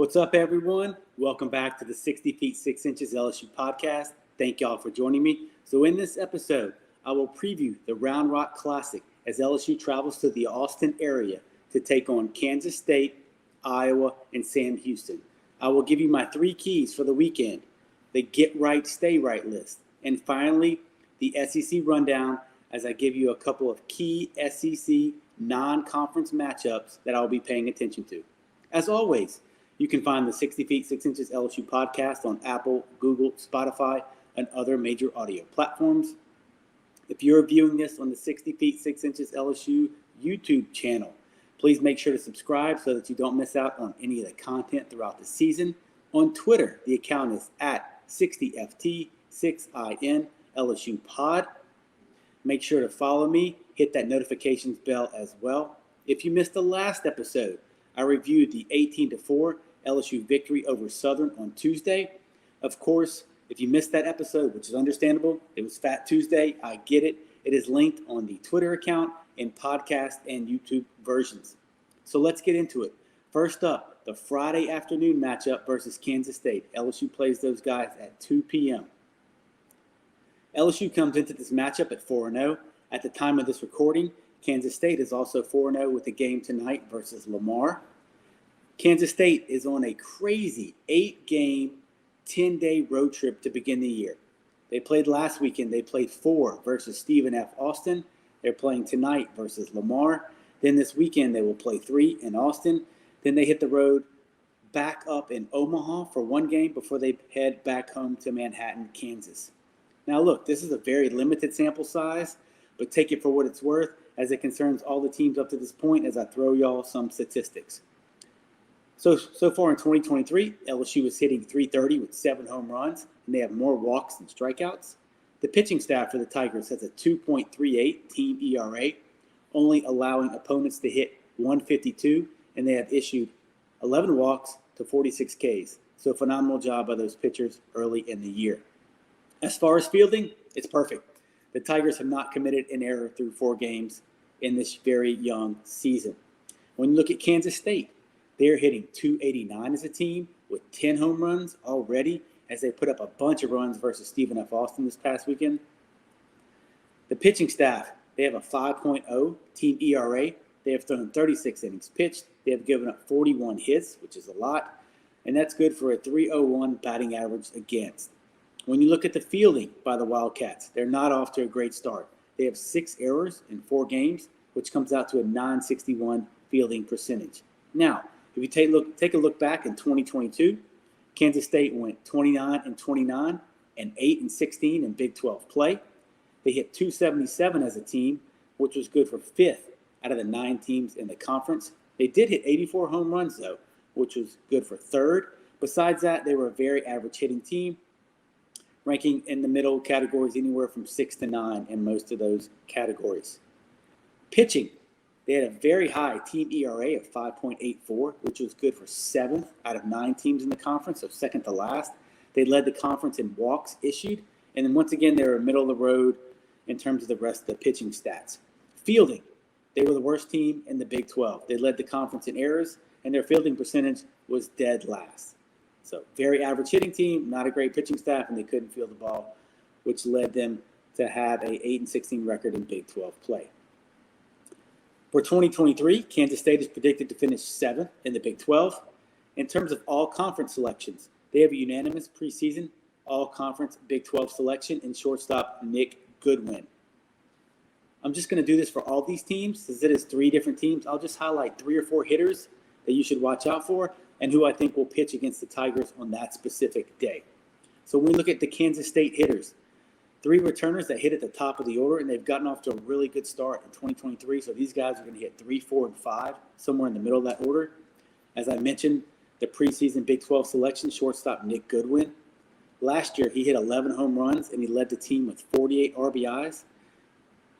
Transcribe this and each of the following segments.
What's up, everyone? Welcome back to the 60 Feet 6 Inches LSU podcast. Thank y'all for joining me. So in this episode, I will preview the Round Rock Classic as LSU travels to the Austin area to take on Kansas State, Iowa, and Sam Houston. I will give you my 3 keys for the weekend, the Get Right, Stay Right list, and finally, the SEC rundown as I give you a couple of key SEC non-conference matchups that I'll be paying attention to. As always, you can find the 60 Feet 6 Inches LSU podcast on Apple, Google, Spotify, and other major audio platforms. If you're viewing this on the 60 Feet 6 Inches LSU YouTube channel, please make sure to subscribe so that you don't miss out on any of the content throughout the season. On Twitter, the account is at 60FT6IN LSU Pod. Make sure to follow me, hit that notifications bell as well. If you missed the last episode, I reviewed the 18-4 LSU victory over Southern on Tuesday. Of course, if you missed that episode, which is understandable, it was Fat Tuesday, I get it. It is linked on the Twitter account in podcast and YouTube versions. So let's get into it. First up, the Friday afternoon matchup versus Kansas State. LSU plays those guys at 2 p.m. LSU comes into this matchup at 4-0. At the time of this recording, Kansas State is also 4-0 with the game tonight versus Lamar. Kansas State is on a crazy 8-game, 10-day road trip to begin the year. They played last weekend. They played 4 versus Stephen F. Austin. They're playing tonight versus Lamar. Then this weekend they will play 3 in Austin. Then they hit the road back up in Omaha for 1 game before they head back home to Manhattan, Kansas. Now look, this is a very limited sample size, but take it for what it's worth as it concerns all the teams up to this point as I throw y'all some statistics. So far in 2023, LSU is hitting .330 with 7 home runs, and they have more walks than strikeouts. The pitching staff for the Tigers has a 2.38 team ERA, only allowing opponents to hit .152, and they have issued 11 walks to 46 Ks. So phenomenal job by those pitchers early in the year. As far as fielding, it's perfect. The Tigers have not committed an error through 4 games in this very young season. When you look at Kansas State, they're hitting .289 as a team with 10 home runs already as they put up a bunch of runs versus Stephen F. Austin this past weekend. The pitching staff, they have a 5.0 team ERA. They have thrown 36 innings pitched. They have given up 41 hits, which is a lot, and that's good for a .301 batting average against. When you look at the fielding by the Wildcats, they're not off to a great start. They have 6 errors in 4 games, which comes out to a .961 fielding percentage. Now, if you take a look back in 2022, Kansas State went 29-29 and 8-16 in Big 12 play. They hit .277 as a team, which was good for 5th out of the 9 teams in the conference. They did hit 84 home runs, though, which was good for 3rd. Besides that, they were a very average hitting team, ranking in the middle categories anywhere from 6 to 9 in most of those categories. Pitching, they had a very high team ERA of 5.84, which was good for 7th out of 9 teams in the conference, so 2nd to last. They led the conference in walks issued, and then once again, they were middle of the road in terms of the rest of the pitching stats. Fielding, they were the worst team in the Big 12. They led the conference in errors, and their fielding percentage was dead last. So very average hitting team, not a great pitching staff, and they couldn't field the ball, which led them to have a 8-16 record in Big 12 play. For 2023, Kansas State is predicted to finish 7th in the Big 12. In terms of all-conference selections, they have a unanimous preseason all-conference Big 12 selection in shortstop Nick Goodwin. I'm just going to do this for all these teams. Since it is 3 different teams, I'll just highlight 3 or 4 hitters that you should watch out for and who I think will pitch against the Tigers on that specific day. So when we look at the Kansas State hitters, 3 returners that hit at the top of the order, and they've gotten off to a really good start in 2023. So these guys are going to hit 3, 4, and 5, somewhere in the middle of that order. As I mentioned, the preseason Big 12 selection, shortstop Nick Goodwin. Last year, he hit 11 home runs, and he led the team with 48 RBIs.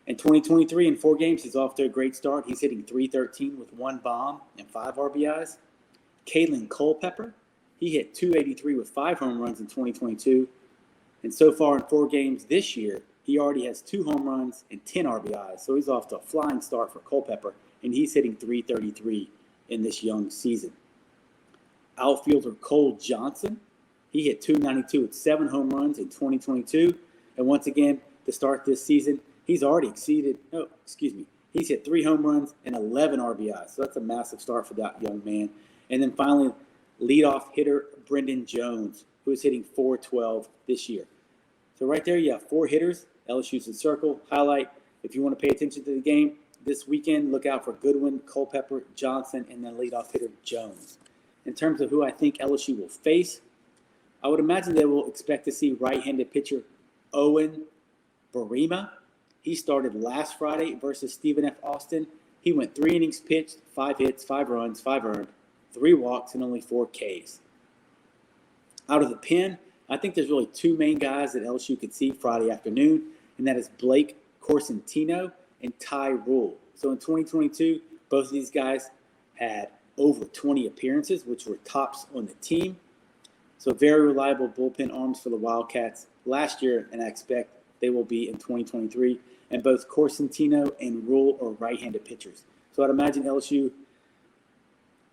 In 2023, in 4 games, he's off to a great start. He's hitting .313 with 1 bomb and 5 RBIs. Kalen Culpepper, he hit .283 with 5 home runs in 2022. And so far in 4 games this year, he already has 2 home runs and 10 RBIs. So he's off to a flying start for Culpepper, and he's hitting .333 in this young season. outfielder Cole Johnson. He hit .292 with 7 home runs in 2022. And once again, to start this season, he's hit 3 home runs and 11 RBIs. So that's a massive start for that young man. And then finally, leadoff hitter Brendan Jones, who is hitting .412 this year. So right there, you have 4 hitters. LSU's in circle. Highlight, if you want to pay attention to the game this weekend, look out for Goodwin, Culpepper, Johnson, and then leadoff hitter Jones. In terms of who I think LSU will face, I would imagine they will expect to see right-handed pitcher Owen Barima. He started last Friday versus Stephen F. Austin. He went 3 innings pitched, 5 hits, 5 runs, 5 earned, 3 walks, and only 4 Ks. Out of the pen, I think there's really 2 main guys that LSU could see Friday afternoon, and that is Blake Corsentino and Ty Rule. So in 2022, both of these guys had over 20 appearances, which were tops on the team. So very reliable bullpen arms for the Wildcats last year, and I expect they will be in 2023. And both Corsentino and Rule are right-handed pitchers. So I'd imagine LSU,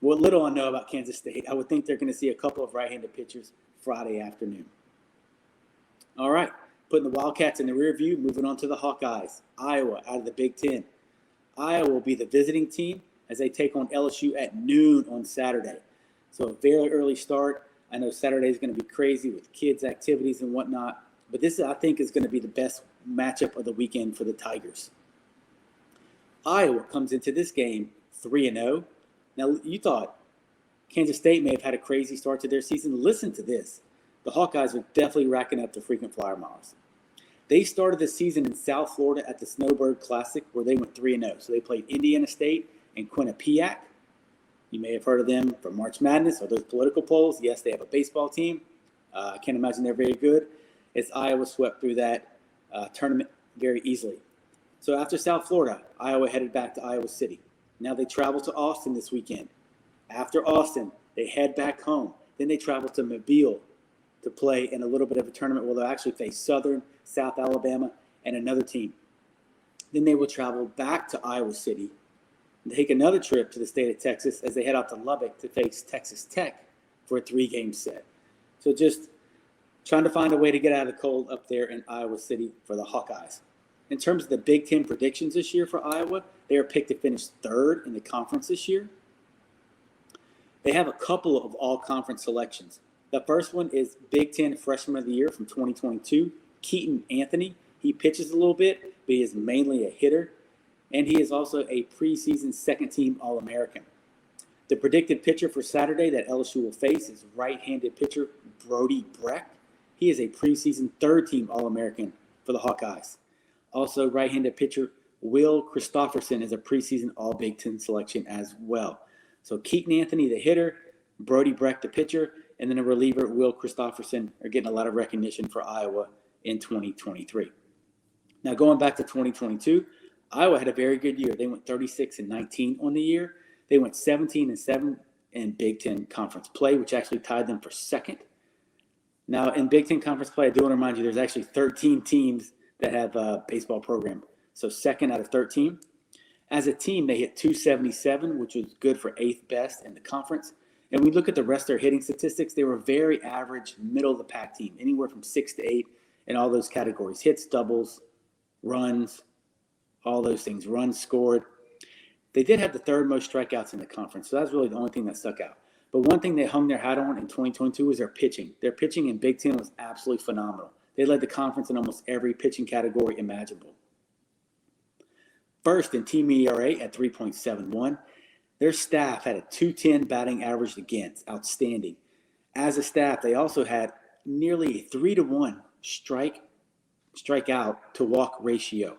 what little I know about Kansas State, I would think they're going to see a couple of right-handed pitchers Friday afternoon. All right, putting the Wildcats in the rear view, moving on to the Hawkeyes. Iowa out of the Big Ten. Iowa will be the visiting team as they take on LSU at noon on Saturday. So a very early start. I know Saturday is going to be crazy with kids' activities and whatnot, but this, I think, is going to be the best matchup of the weekend for the Tigers. Iowa comes into this game 3-0. Now, you thought Kansas State may have had a crazy start to their season. Listen to this. The Hawkeyes are definitely racking up the frequent flyer miles. They started the season in South Florida at the Snowbird Classic, where they went 3-0. So they played Indiana State and Quinnipiac. You may have heard of them from March Madness or those political polls. Yes, they have a baseball team. I can't imagine they're very good. It's Iowa swept through that tournament very easily. So after South Florida, Iowa headed back to Iowa City. Now they travel to Austin this weekend. After Austin, they head back home. Then they travel to Mobile to play in a little bit of a tournament where they'll actually face Southern, South Alabama, and another team. Then they will travel back to Iowa City and take another trip to the state of Texas as they head out to Lubbock to face Texas Tech for a 3-game set. So just trying to find a way to get out of the cold up there in Iowa City for the Hawkeyes. In terms of the Big Ten predictions this year for Iowa, they are picked to finish 3rd in the conference this year. They have a couple of all-conference selections. The first one is Big Ten Freshman of the Year from 2022, Keaton Anthony. He pitches a little bit, but he is mainly a hitter. And he is also a preseason second-team All-American. The predicted pitcher for Saturday that LSU will face is right-handed pitcher Brody Breck. He is a preseason third-team All-American for the Hawkeyes. Also, right-handed pitcher Will Christopherson is a preseason All-Big Ten selection as well. So Keaton Anthony, the hitter, Brody Breck, the pitcher, and then a reliever, Will Christopherson, are getting a lot of recognition for Iowa in 2023. Now, going back to 2022, Iowa had a very good year. They went 36-19 on the year. They went 17-7 in Big Ten Conference play, which actually tied them for second. Now, in Big Ten Conference play, I do want to remind you there's actually 13 teams that have a baseball program. So second out of 13. As a team, they hit .277, which was good for 8th best in the conference. And we look at the rest of their hitting statistics, they were very average, middle-of-the-pack team, anywhere from 6 to 8 in all those categories. Hits, doubles, runs, all those things, runs scored. They did have the 3rd most strikeouts in the conference, so that's really the only thing that stuck out. But one thing they hung their hat on in 2022 was their pitching. Their pitching in Big Ten was absolutely phenomenal. They led the conference in almost every pitching category imaginable. First in team ERA at 3.71. Their staff had a .210 batting average against, outstanding. As a staff, they also had nearly a 3-to-1 strikeout to walk ratio.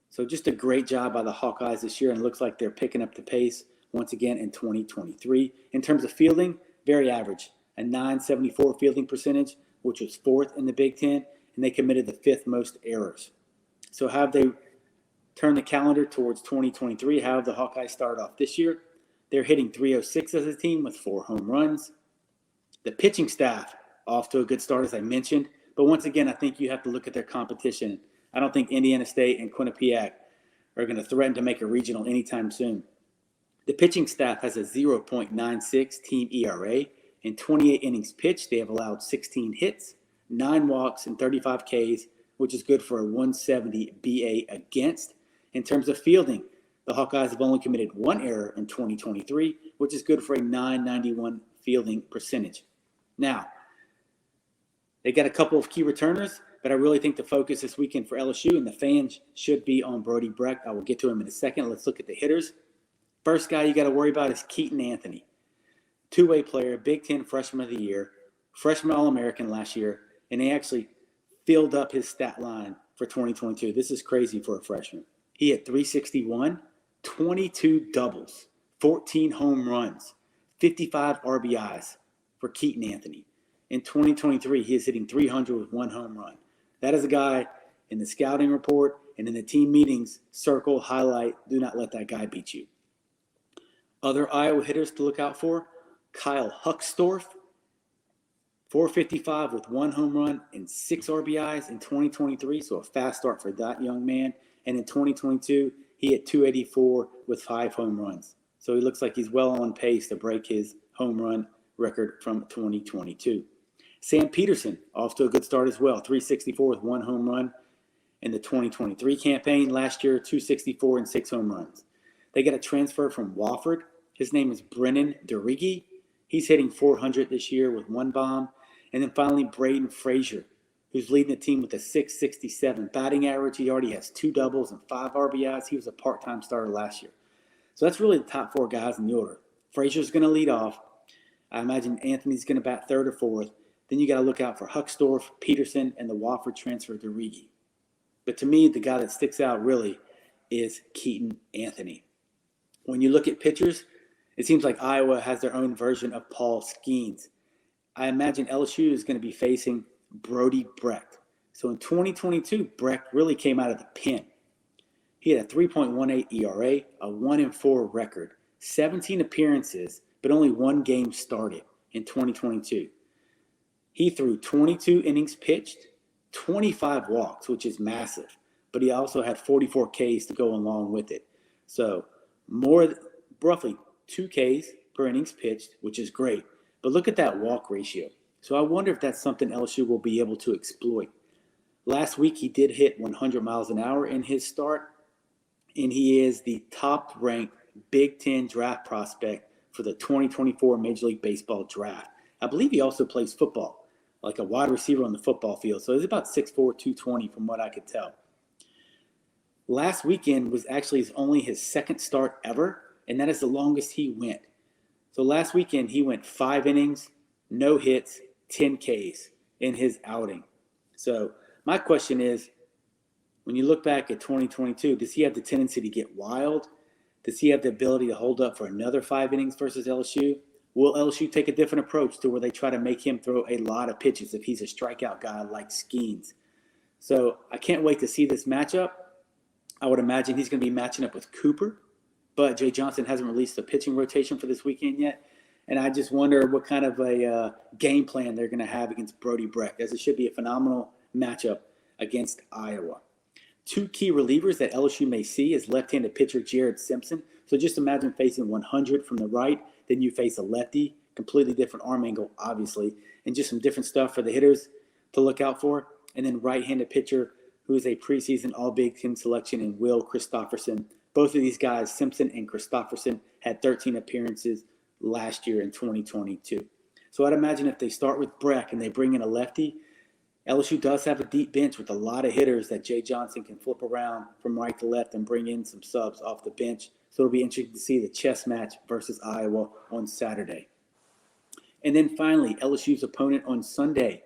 So just a great job by the Hawkeyes this year, and it looks like they're picking up the pace once again in 2023. In terms of fielding, very average, a .974 fielding percentage, which was 4th in the Big Ten, and they committed the 5th most errors. So how have they turned the calendar towards 2023? How have the Hawkeyes started off this year? They're hitting .306 as a team with 4 home runs. The pitching staff off to a good start, as I mentioned. But once again, I think you have to look at their competition. I don't think Indiana State and Quinnipiac are going to threaten to make a regional anytime soon. The pitching staff has a 0.96 team ERA. In 28 innings pitched, they have allowed 16 hits, 9 walks, and 35 Ks, which is good for a 170 BA against. In terms of fielding, the Hawkeyes have only committed 1 error in 2023, which is good for a 991 fielding percentage. Now, they got a couple of key returners, but I really think the focus this weekend for LSU and the fans should be on Brody Brecht. I will get to him in a second. Let's look at the hitters. First guy you got to worry about is Keaton Anthony. Two-way player, Big Ten Freshman of the Year, freshman All-American last year, and he actually filled up his stat line for 2022. This is crazy for a freshman. He had 361, 22 doubles, 14 home runs, 55 RBIs for Keaton Anthony. In 2023, he is hitting 300 with 1 home run. That is a guy in the scouting report and in the team meetings, circle, highlight, do not let that guy beat you. Other Iowa hitters to look out for, Kyle Huckstorf, 455 with 1 home run and 6 RBIs in 2023, so a fast start for that young man. And in 2022, he hit 284 with 5 home runs. So he looks like he's well on pace to break his home run record from 2022. Sam Peterson, off to a good start as well, 364 with 1 home run in the 2023 campaign. Last year, 264 and 6 home runs. They got a transfer from Wofford. His name is Brennan DeRiggi. He's hitting 400 this year with 1 bomb. And then finally, Braden Frazier, who's leading the team with a 667 batting average. He already has 2 doubles and 5 RBIs. He was a part-time starter last year. So that's really the top 4 guys in the order. Frazier's going to lead off. I imagine Anthony's going to bat 3rd or 4th. Then you got to look out for Huckstorf, Peterson, and the Wofford transfer DeRiggi. But to me, the guy that sticks out really is Keaton Anthony. When you look at pitchers, it seems like Iowa has their own version of Paul Skeens. I imagine LSU is going to be facing Brody Brecht. So in 2022, Brecht really came out of the pen. He had a 3.18 ERA, a 1-4 record, 17 appearances, but only 1 game started in 2022. He threw 22 innings pitched, 25 walks, which is massive, but he also had 44 Ks to go along with it. So roughly 2 Ks per innings pitched, which is great. But look at that walk ratio. So I wonder if that's something LSU will be able to exploit. Last week, he did hit 100 miles an hour in his start, and he is the top-ranked Big Ten draft prospect for the 2024 Major League Baseball draft. I believe he also plays football, like a wide receiver on the football field. So he's about 6'4", 220 from what I could tell. Last weekend was actually only his 2nd start ever, and that is the longest he went. So last weekend, he went 5 innings, no hits, 10 Ks in his outing. So my question is, when you look back at 2022, does he have the tendency to get wild? Does he have the ability to hold up for another 5 innings versus LSU? Will LSU take a different approach to where they try to make him throw a lot of pitches if he's a strikeout guy like Skeens? So I can't wait to see this matchup. I would imagine he's going to be matching up with Cooper, but Jay Johnson hasn't released a pitching rotation for this weekend yet. And I just wonder what kind of a game plan they're going to have against Brody Brecht, as it should be a phenomenal matchup against Iowa. 2 key relievers that LSU may see is left-handed pitcher Jared Simpson. So just imagine facing 100 from the right, then you face a lefty, completely different arm angle, obviously, and just some different stuff for the hitters to look out for. And then right-handed pitcher who is a preseason All-Big Ten selection in Will Christopherson. Both of these guys, Simpson and Christopherson, had 13 appearances last year in 2022. So I'd imagine if they start with Brecht and they bring in a lefty, LSU does have a deep bench with a lot of hitters that Jay Johnson can flip around from right to left and bring in some subs off the bench. So it'll be interesting to see the chess match versus Iowa on Saturday. And then finally, LSU's opponent on Sunday.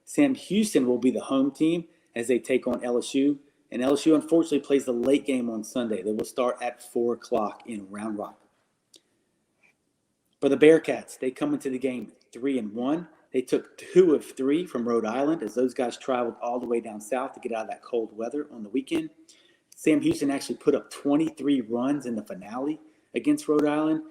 Sam Houston will be the home team as they take on LSU. And LSU, unfortunately, plays the late game on Sunday. They will start at 4 o'clock in Round Rock. For the Bearcats, they come into the game 3-1. They took 2 of 3 from Rhode Island as those guys traveled all the way down south to get out of that cold weather on the weekend. Sam Houston actually put up 23 runs in the finale against Rhode Island.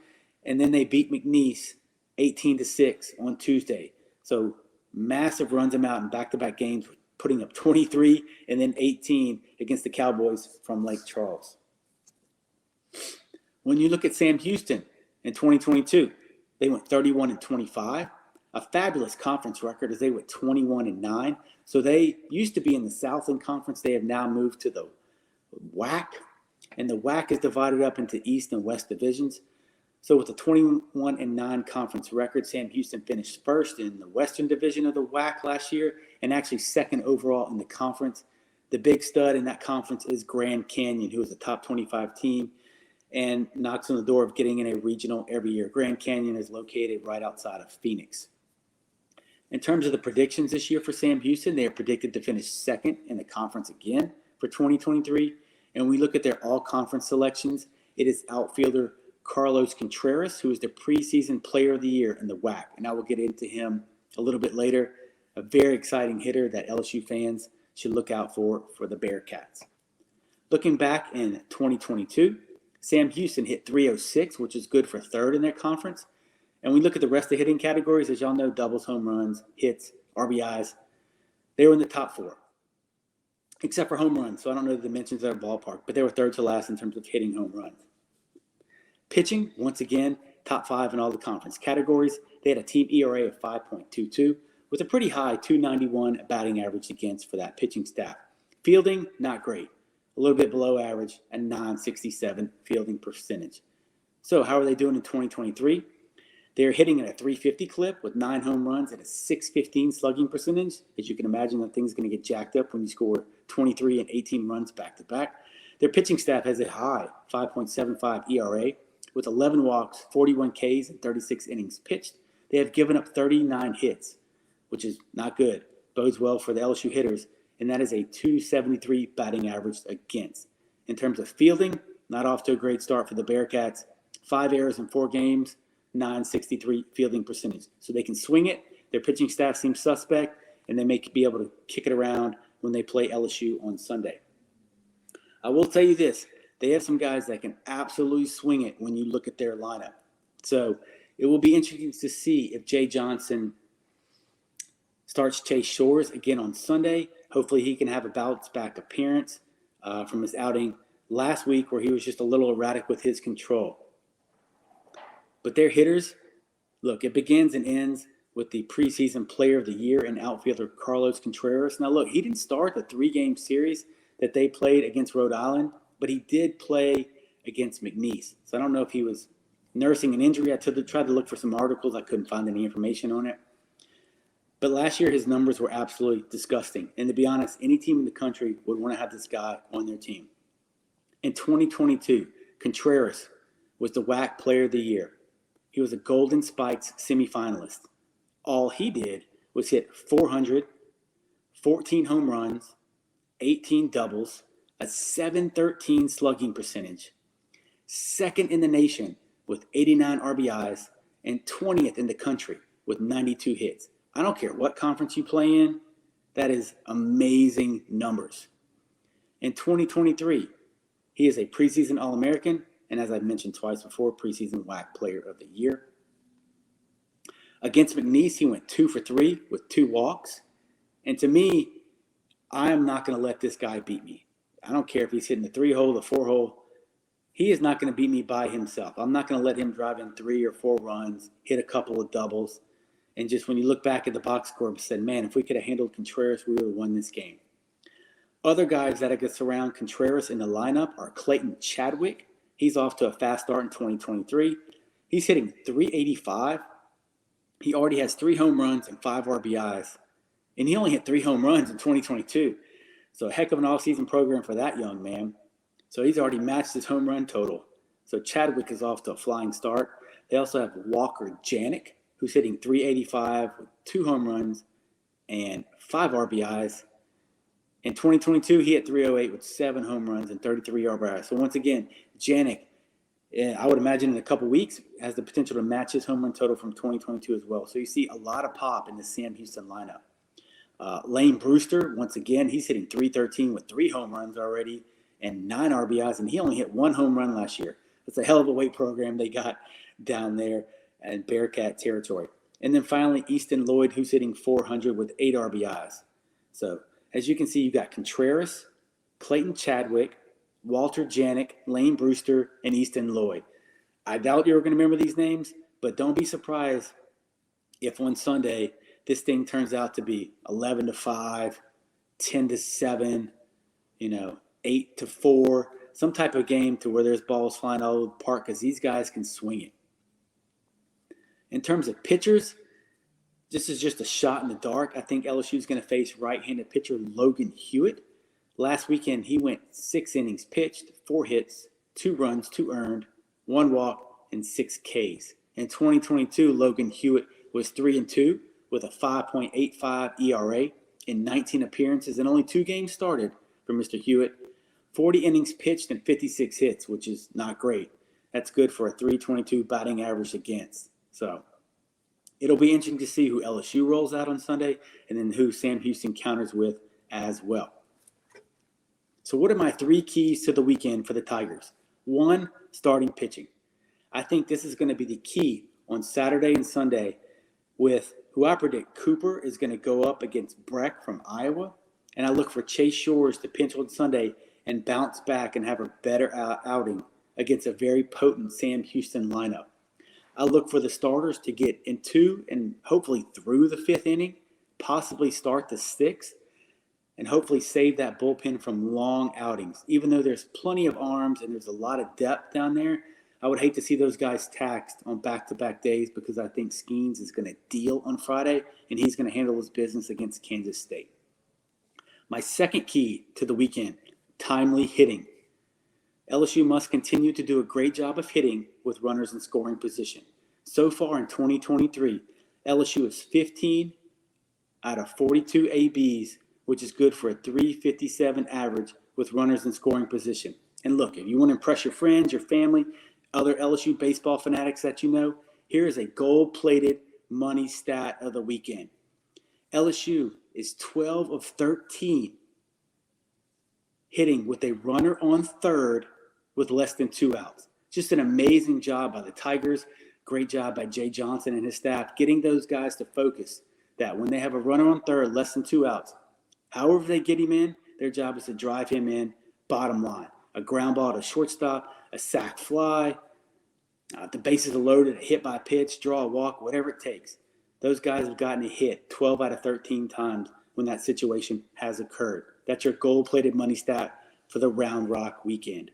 And then they beat McNeese 18-6 on Tuesday. So massive runs them out in back-to-back games, putting up 23 and then 18 against the Cowboys from Lake Charles. When you look at Sam Houston in 2022, they went 31-25, a fabulous conference record as they went 21-9. So they used to be in the Southland Conference. They have now moved to the WAC, and the WAC is divided up into East and West divisions. So with a 21-9 conference record, Sam Houston finished first in the Western Division of the WAC last year and actually second overall in the conference. The big stud in that conference is Grand Canyon, who is a top 25 team and knocks on the door of getting in a regional every year. Grand Canyon is located right outside of Phoenix. In terms of the predictions this year for Sam Houston, they are predicted to finish second in the conference again for 2023. And we look at their all-conference selections. It is outfielder Carlos Contreras, who is the preseason player of the year in the WAC. And I will get into him a little bit later. A very exciting hitter that LSU fans should look out for the Bearcats. Looking back in 2022, Sam Houston hit .306, which is good for third in their conference. And we look at the rest of the hitting categories, as y'all know, doubles, home runs, hits, RBIs. They were in the top four, except for home runs. So I don't know the dimensions of their ballpark, but they were third to last in terms of hitting home runs. Pitching, once again, top five in all the conference categories. They had a team ERA of 5.22 with a pretty high 291 batting average against for that pitching staff. Fielding, not great. A little bit below average, a 967 fielding percentage. So how are they doing in 2023? They're hitting at a 350 clip with 9 home runs and a 615 slugging percentage. As you can imagine, that thing's going to get jacked up when you score 23 and 18 runs back-to-back. Their pitching staff has a high 5.75 ERA with 11 walks, 41 Ks, and 36 innings pitched. They have given up 39 hits, which is not good. Bodes well for the LSU hitters, and that is a 273 batting average against. In terms of fielding, not off to a great start for the Bearcats. 5 errors in 4 games, 963 fielding percentage. So they can swing it. Their pitching staff seems suspect, and they may be able to kick it around when they play LSU on Sunday. I will tell you this. They have some guys that can absolutely swing it when you look at their lineup. So it will be interesting to see if Jay Johnson starts Chase Shores again on Sunday. Hopefully he can have a bounce-back appearance from his outing last week where he was just a little erratic with his control. But their hitters, look, it begins and ends with the preseason player of the year and outfielder Carlos Contreras. Now, look, he didn't start the 3-game series that they played against Rhode Island, but he did play against McNeese. So I don't know if he was nursing an injury. I tried to look for some articles. I couldn't find any information on it. But last year, his numbers were absolutely disgusting. And to be honest, any team in the country would want to have this guy on their team. In 2022, Contreras was the WAC Player of the Year. He was a Golden Spikes semifinalist. All he did was hit 400, 14 home runs, 18 doubles, a 713 slugging percentage, second in the nation with 89 RBIs, and 20th in the country with 92 hits. I don't care what conference you play in, that is amazing numbers. In 2023, he is a preseason All-American, and as I've mentioned twice before, preseason WAC Player of the Year. Against McNeese, he went 2 for 3 with 2 walks. And to me, I am not going to let this guy beat me. I don't care if he's hitting the 3-hole, the 4-hole. He is not going to beat me by himself. I'm not going to let him drive in 3 or 4 runs, hit a couple of doubles. And just when you look back at the box score and said, man, if we could have handled Contreras, we would have won this game. Other guys that I could surround Contreras in the lineup are Clayton Chadwick. He's off to a fast start in 2023. He's hitting .385. He already has 3 home runs and 5 RBIs. And he only hit 3 home runs in 2022. So a heck of an offseason program for that young man. So he's already matched his home run total. So Chadwick is off to a flying start. They also have Walker Janik, who's hitting .385 with 2 home runs and 5 RBIs. In 2022, he hit .308 with 7 home runs and 33 RBIs. So once again, Janik, I would imagine in a couple weeks, has the potential to match his home run total from 2022 as well. So you see a lot of pop in the Sam Houston lineup. Lane Brewster, once again, he's hitting .313 with 3 home runs already and 9 RBIs, and he only hit 1 home run last year. That's a hell of a weight program they got down there in Bearcat territory. And then finally, Easton Lloyd, who's hitting .400 with 8 RBIs. So as you can see, you've got Contreras, Clayton Chadwick, Walter Janik, Lane Brewster, and Easton Lloyd. I doubt you're going to remember these names, but don't be surprised if on Sunday this thing turns out to be 11-5, 10-7, 8-4, some type of game to where there's balls flying all over the park because these guys can swing it. In terms of pitchers, this is just a shot in the dark. I think LSU is going to face right-handed pitcher Logan Hewitt. Last weekend, he went 6 innings pitched, 4 hits, 2 runs, 2 earned, 1 walk, and 6 Ks. In 2022, Logan Hewitt was 3-2 with a 5.85 ERA in 19 appearances and only 2 games started for Mr. Hewitt. 40 innings pitched and 56 hits, which is not great. That's good for a .322 batting average against. So it'll be interesting to see who LSU rolls out on Sunday and then who Sam Houston counters with as well. So what are my 3 keys to the weekend for the Tigers? 1, starting pitching. I think this is going to be the key on Saturday and Sunday with who I predict Cooper is going to go up against Breck from Iowa. And I look for Chase Shores to pinch on Sunday and bounce back and have a better outing against a very potent Sam Houston lineup. I look for the starters to get into and hopefully through the 5th inning, possibly start the 6th, and hopefully save that bullpen from long outings. Even though there's plenty of arms and there's a lot of depth down there, I would hate to see those guys taxed on back-to-back days because I think Skeens is going to deal on Friday and he's going to handle his business against Kansas State. My second key to the weekend, timely hitting. LSU must continue to do a great job of hitting with runners in scoring position. So far in 2023, LSU is 15 out of 42 ABs, which is good for a .357 average with runners in scoring position. And look, if you want to impress your friends, your family, other LSU baseball fanatics that you know, here is a gold-plated money stat of the weekend. LSU is 12 of 13 hitting with a runner on third with less than 2 outs. Just an amazing job by the Tigers. Great job by Jay Johnson and his staff getting those guys to focus that when they have a runner on third, less than 2 outs, however they get him in, their job is to drive him in, bottom line. A ground ball to shortstop, a sac fly, the bases are loaded, a hit by pitch, draw a walk, whatever it takes. Those guys have gotten a hit 12 out of 13 times when that situation has occurred. That's your gold-plated money stat for the Round Rock weekend.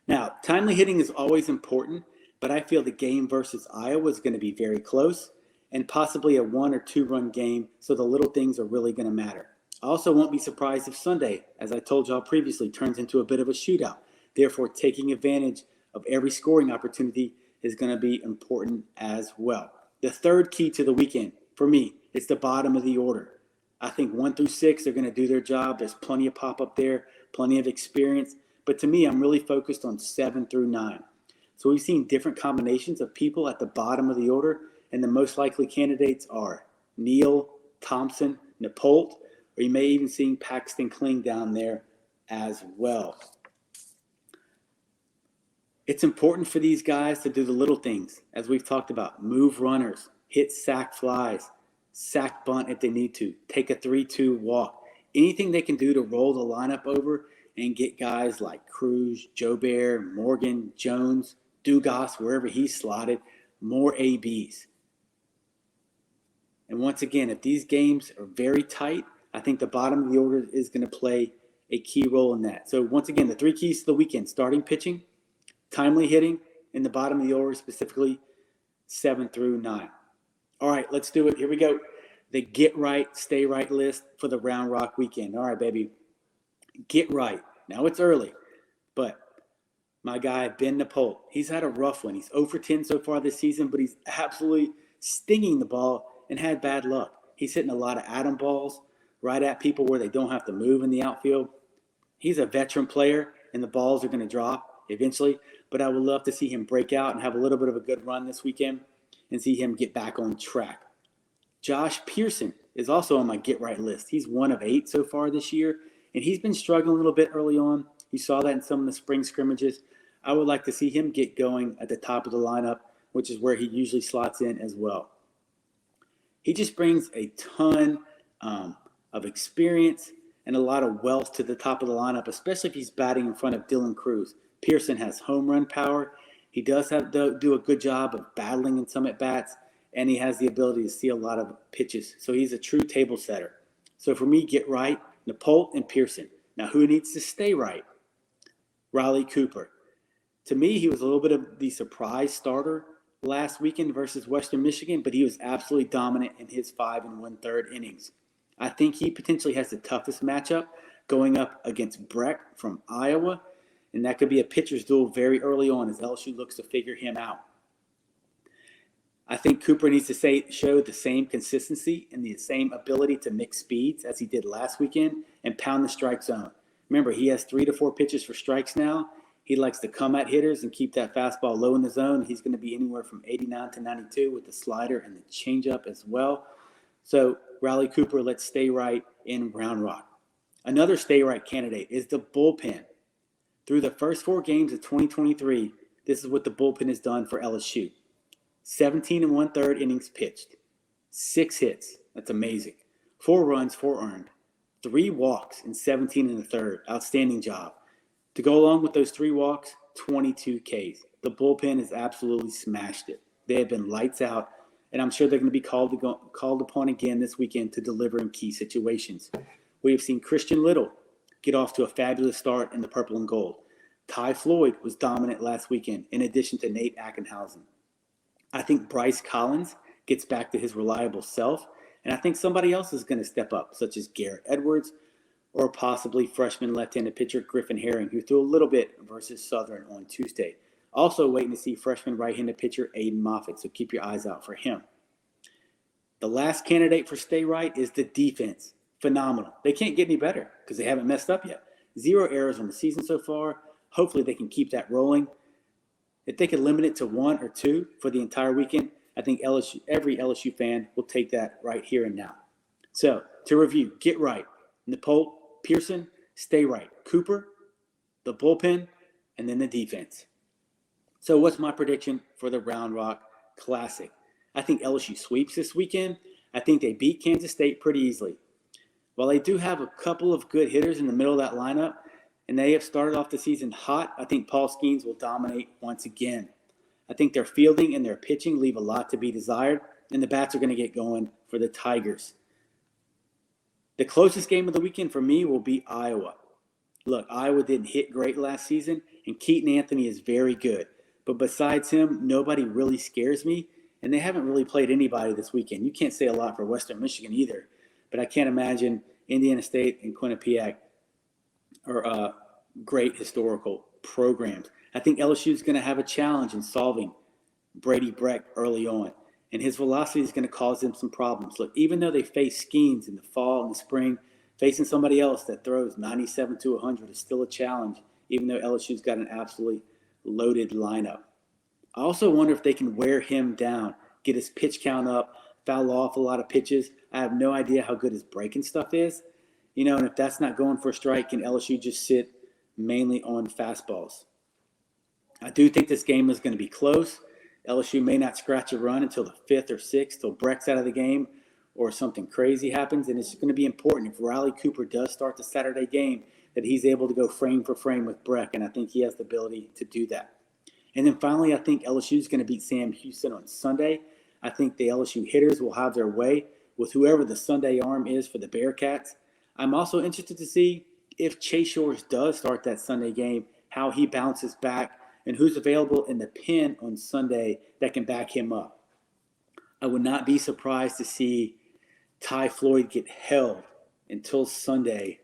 Now, timely hitting is always important, but I feel the game versus Iowa is going to be very close and possibly a 1 or 2 run game, so the little things are really going to matter. I also won't be surprised if Sunday, as I told y'all previously, turns into a bit of a shootout. Therefore, taking advantage of every scoring opportunity is going to be important as well. The third key to the weekend, for me, is the bottom of the order. I think 1 through 6 are going to do their job. There's plenty of pop-up there, plenty of experience. But to me, I'm really focused on 7 through 9. So we've seen different combinations of people at the bottom of the order, and the most likely candidates are Neal, Thompson, Napolt, or you may even see Paxton Kling down there as well. It's important for these guys to do the little things, as we've talked about. Move runners, hit sac flies, sac bunt if they need to, take a 3-2 walk. Anything they can do to roll the lineup over and get guys like Cruz, Jobert, Morgan, Jones, Dugas, wherever he's slotted, more ABs. And once again, if these games are very tight, I think the bottom of the order is going to play a key role in that. So once again, the 3 keys to the weekend: starting pitching, timely hitting, in the bottom of the order, specifically 7 through 9. All right, let's do it. Here we go. The get right, stay right list for the Round Rock weekend. All right, baby. Get right. Now it's early, but my guy, Ben Napolt, he's had a rough one. He's 0 for 10 so far this season, but he's absolutely stinging the ball and had bad luck. He's hitting a lot of atom balls right at people where they don't have to move in the outfield. He's a veteran player, and the balls are going to drop eventually, but I would love to see him break out and have a little bit of a good run this weekend and see him get back on track. Josh Pearson is also on my get right list. He's 1 of 8 so far this year, and he's been struggling a little bit early on. You saw that in some of the spring scrimmages. I would like to see him get going at the top of the lineup, which is where he usually slots in as well. He just brings a ton of experience and a lot of wealth to the top of the lineup, especially if he's batting in front of Dylan Cruz. Pearson has home run power. He does do a good job of battling in some at-bats, and he has the ability to see a lot of pitches. So he's a true table setter. So for me, get right, Napolt and Pearson. Now, who needs to stay right? Riley Cooper. To me, he was a little bit of the surprise starter last weekend versus Western Michigan, but he was absolutely dominant in his 5 1/3 innings. I think he potentially has the toughest matchup going up against Breck from Iowa, and that could be a pitcher's duel very early on as LSU looks to figure him out. I think Cooper needs to show the same consistency and the same ability to mix speeds as he did last weekend and pound the strike zone. Remember, he has 3 to 4 pitches for strikes now. He likes to come at hitters and keep that fastball low in the zone. He's going to be anywhere from 89 to 92 with the slider and the changeup as well. So, Riley Cooper, let's stay right in Round Rock. Another stay right candidate is the bullpen. Through the first 4 games of 2023, this is what the bullpen has done for LSU. 17 1/3 innings pitched, 6 hits. That's amazing. 4 runs, 4 earned, 3 walks in 17 1/3. Outstanding job. To go along with those 3 walks, 22 Ks. The bullpen has absolutely smashed it. They have been lights out, and I'm sure they're going to be called upon again this weekend to deliver in key situations. We have seen Christian Little get off to a fabulous start in the purple and gold. Ty Floyd was dominant last weekend, in addition to Nate Ackenhausen. I think Bryce Collins gets back to his reliable self, and I think somebody else is going to step up, such as Garrett Edwards or possibly freshman left-handed pitcher Griffin Herring, who threw a little bit versus Southern on Tuesday. Also waiting to see freshman right-handed pitcher Aiden Moffitt, so keep your eyes out for him. The last candidate for stay right is the defense. Phenomenal. They can't get any better because they haven't messed up yet. 0 errors on the season so far. Hopefully they can keep that rolling. If they can limit it to 1 or 2 for the entire weekend, I think every LSU fan will take that right here and now. So, to review, get right. Napolt, Pearson, stay right. Cooper, the bullpen, and then the defense. So, what's my prediction for the Round Rock Classic? I think LSU sweeps this weekend. I think they beat Kansas State pretty easily. While they do have a couple of good hitters in the middle of that lineup, and they have started off the season hot, I think Paul Skeens will dominate once again. I think their fielding and their pitching leave a lot to be desired, and the bats are going to get going for the Tigers. The closest game of the weekend for me will be Iowa. Look, Iowa didn't hit great last season, and Keaton Anthony is very good. But besides him, nobody really scares me, and they haven't really played anybody this weekend. You can't say a lot for Western Michigan either, but I can't imagine Indiana State and Quinnipiac are great historical programs. I think LSU is going to have a challenge in solving Brady Breck early on, and his velocity is going to cause them some problems. Look, even though they face Skeens in the fall and the spring, facing somebody else that throws 97 to 100 is still a challenge, even though LSU's got an absolutely loaded lineup. I also wonder if they can wear him down, get his pitch count up, foul off a lot of pitches. I have no idea how good his breaking stuff is. And if that's not going for a strike, can LSU just sit mainly on fastballs? I do think this game is going to be close. LSU may not scratch a run until the 5th or 6th, till Breck's out of the game or something crazy happens. And it's going to be important if Riley Cooper does start the Saturday game that he's able to go frame for frame with Breck, and I think he has the ability to do that. And then finally, I think LSU is going to beat Sam Houston on Sunday. I think the LSU hitters will have their way with whoever the Sunday arm is for the Bearcats. I'm also interested to see if Chase Shores does start that Sunday game, how he bounces back, and who's available in the pen on Sunday that can back him up. I would not be surprised to see Ty Floyd get held until Sunday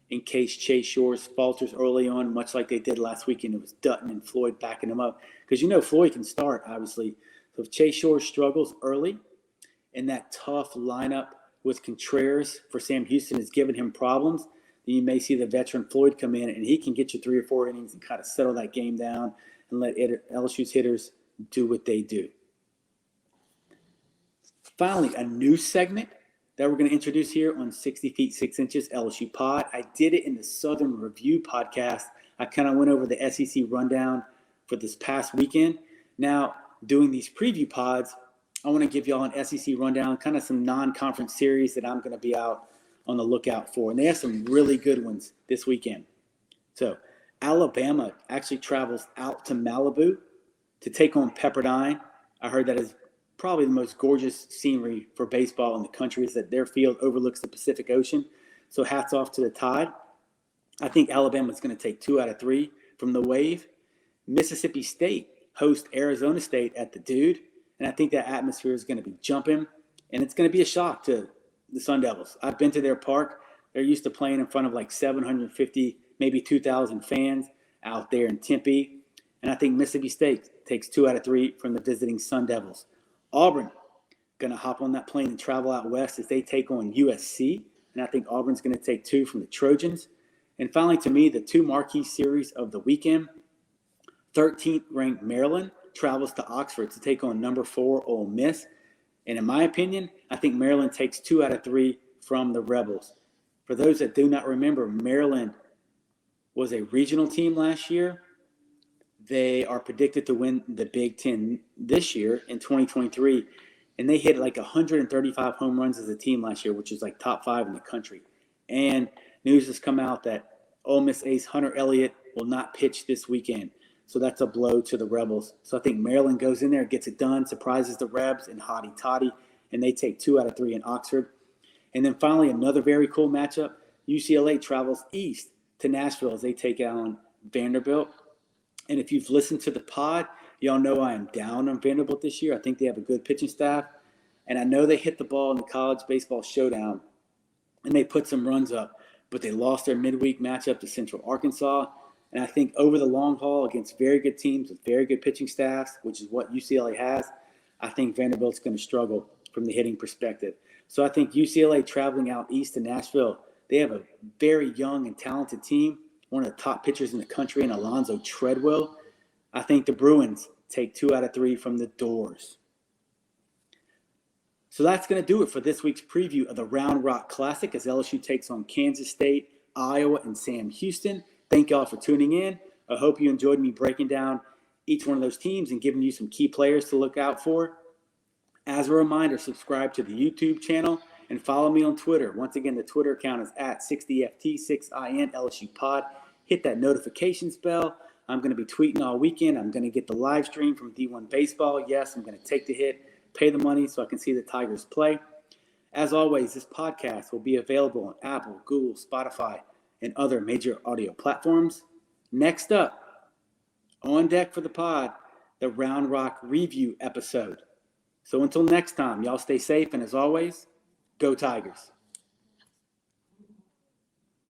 in case Chase Shores falters early on, much like they did last weekend. It was Dutton and Floyd backing him up. Because Floyd can start, obviously. So if Chase Shores struggles early and that tough lineup with Contreras for Sam Houston is giving him problems, then you may see the veteran Floyd come in, and he can get you 3 or 4 innings and kind of settle that game down and let LSU's hitters do what they do. Finally, a new segment that we're going to introduce here on 60 Feet 6 Inches LSU Pod. I did it in the Southern Review podcast. I kind of went over the SEC rundown for this past weekend. Now, doing these preview pods, I want to give y'all an SEC rundown, kind of some non-conference series that I'm going to be out on the lookout for. And they have some really good ones this weekend. So Alabama actually travels out to Malibu to take on Pepperdine. I heard that is probably the most gorgeous scenery for baseball in the country, is that their field overlooks the Pacific Ocean. So hats off to the Tide. I think Alabama's going to take 2 out of 3 from the Wave. Mississippi State hosts Arizona State at the Dude, and I think that atmosphere is going to be jumping, and it's going to be a shock to the Sun Devils. I've been to their park. They're used to playing in front of like 750, maybe 2,000 fans out there in Tempe, and I think Mississippi State takes 2 out of 3 from the visiting Sun Devils. Auburn going to hop on that plane and travel out west as they take on USC, and I think Auburn's going to take 2 from the Trojans. And finally, to me, the 2 marquee series of the weekend, 13th ranked Maryland travels to Oxford to take on number 4 Ole Miss. And in my opinion, I think Maryland takes 2 out of 3 from the Rebels. For those that do not remember, Maryland was a regional team last year. They are predicted to win the Big Ten this year in 2023. And they hit like 135 home runs as a team last year, which is like top 5 in the country. And news has come out that Ole Miss ace Hunter Elliott will not pitch this weekend. So that's a blow to the Rebels. So I think Maryland goes in there, gets it done, surprises the Rebs and hotty toddy, and they take 2 out of 3 in Oxford. And then finally, another very cool matchup. UCLA travels east to Nashville as they take on Vanderbilt. And if you've listened to the pod, y'all know I am down on Vanderbilt this year. I think they have a good pitching staff. And I know they hit the ball in the college baseball showdown, and they put some runs up. But they lost their midweek matchup to Central Arkansas. And I think over the long haul against very good teams with very good pitching staffs, which is what UCLA has, I think Vanderbilt's going to struggle from the hitting perspective. So I think UCLA traveling out east to Nashville, they have a very young and talented team, one of the top pitchers in the country in Alonzo Treadwell. I think the Bruins take 2 out of 3 from the Doors. So that's going to do it for this week's preview of the Round Rock Classic as LSU takes on Kansas State, Iowa, and Sam Houston. Thank y'all for tuning in. I hope you enjoyed me breaking down each one of those teams and giving you some key players to look out for. As a reminder, subscribe to the YouTube channel and follow me on Twitter. Once again, the Twitter account is at 60FT6IN LSU Pod. Hit that notifications bell. I'm going to be tweeting all weekend. I'm going to get the live stream from D1 Baseball. Yes, I'm going to take the hit, pay the money so I can see the Tigers play. As always, this podcast will be available on Apple, Google, Spotify, and other major audio platforms. Next up, on deck for the pod, the Round Rock Review episode. So until next time, y'all stay safe, and as always, go Tigers.